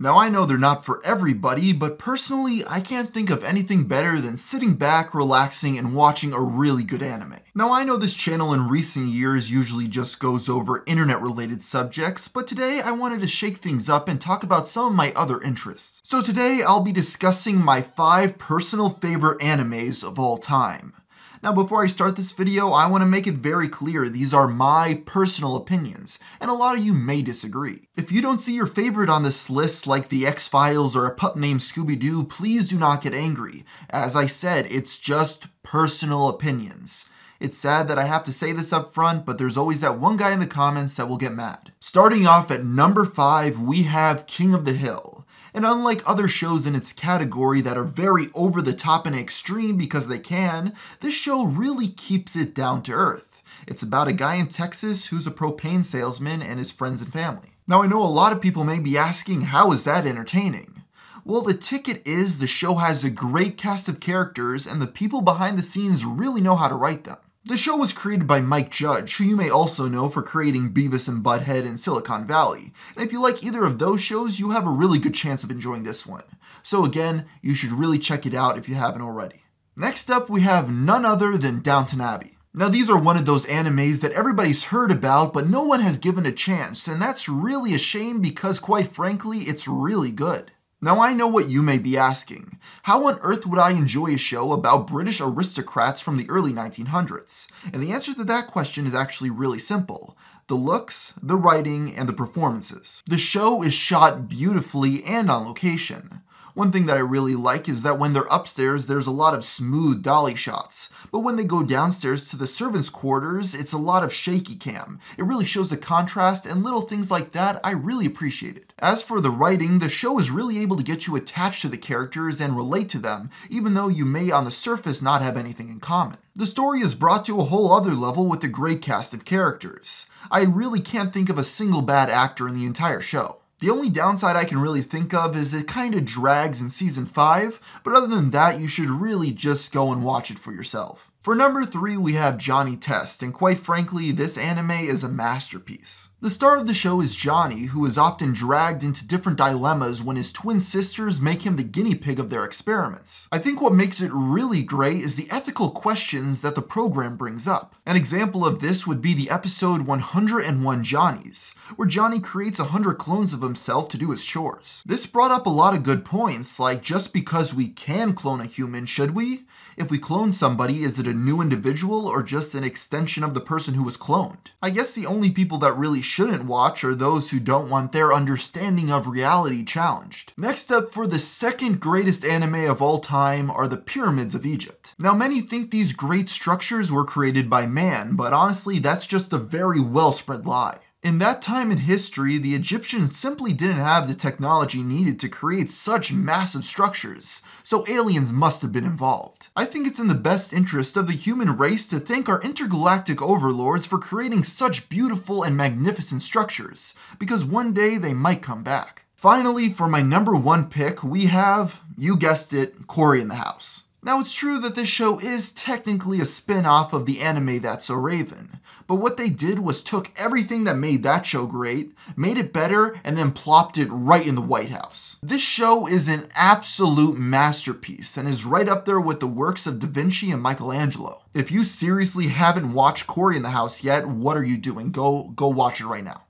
Now I know they're not for everybody, but personally I can't think of anything better than sitting back, relaxing, and watching a really good anime. Now I know this channel in recent years usually just goes over internet related subjects, but today I wanted to shake things up and talk about some of my other interests. So today I'll be discussing my 5 personal favorite animes of all time. Now before I start this video, I want to make it very clear these are my personal opinions, and a lot of you may disagree. If you don't see your favorite on this list like the X-Files or a pup named Scooby-Doo, please do not get angry. As I said, it's just personal opinions. It's sad that I have to say this up front, but there's always that one guy in the comments that will get mad. Starting off at number 5, we have King of the Hill. And unlike other shows in its category that are very over the top and extreme because they can, this show really keeps it down to earth. It's about a guy in Texas who's a propane salesman and his friends and family. Now I know a lot of people may be asking, how is that entertaining? Well, the ticket is the show has a great cast of characters and the people behind the scenes really know how to write them. The show was created by Mike Judge, who you may also know for creating Beavis and Butthead and Silicon Valley. And if you like either of those shows, you have a really good chance of enjoying this one. So again, you should really check it out if you haven't already. Next up, we have none other than Downton Abbey. Now these are one of those animes that everybody's heard about, but no one has given a chance, and that's really a shame because quite frankly, it's really good. Now I know what you may be asking. How on earth would I enjoy a show about British aristocrats from the early 1900s? And the answer to that question is actually really simple. The looks, the writing, and the performances. The show is shot beautifully and on location. One thing that I really like is that when they're upstairs, there's a lot of smooth dolly shots. But when they go downstairs to the servants' quarters, it's a lot of shaky cam. It really shows the contrast, and little things like that I really appreciate it. As for the writing, the show is really able to get you attached to the characters and relate to them, even though you may on the surface not have anything in common. The story is brought to a whole other level with a great cast of characters. I really can't think of a single bad actor in the entire show. The only downside I can really think of is it kind of drags in season 5, but other than that, you should really just go and watch it for yourself. For number 3, we have Johnny Test, and quite frankly, this anime is a masterpiece. The star of the show is Johnny, who is often dragged into different dilemmas when his twin sisters make him the guinea pig of their experiments. I think what makes it really great is the ethical questions that the program brings up. An example of this would be the episode 101 Johnnies, where Johnny creates 100 clones of himself to do his chores. This brought up a lot of good points, like just because we can clone a human, should we? If we clone somebody, is it a new individual or just an extension of the person who was cloned? I guess the only people that really shouldn't watch are those who don't want their understanding of reality challenged. Next up, for the second greatest anime of all time, are the Pyramids of Egypt. Now many think these great structures were created by man, but honestly that's just a very well spread lie. In that time in history, the Egyptians simply didn't have the technology needed to create such massive structures, so aliens must have been involved. I think it's in the best interest of the human race to thank our intergalactic overlords for creating such beautiful and magnificent structures, because one day they might come back. Finally, for my number 1 pick, we have, you guessed it, Quarry in the House. Now it's true that this show is technically a spin-off of the anime That's So Raven, but what they did was took everything that made that show great, made it better, and then plopped it right in the White House. This show is an absolute masterpiece and is right up there with the works of Da Vinci and Michelangelo. If you seriously haven't watched Quarry in the House yet, what are you doing? Go watch it right now.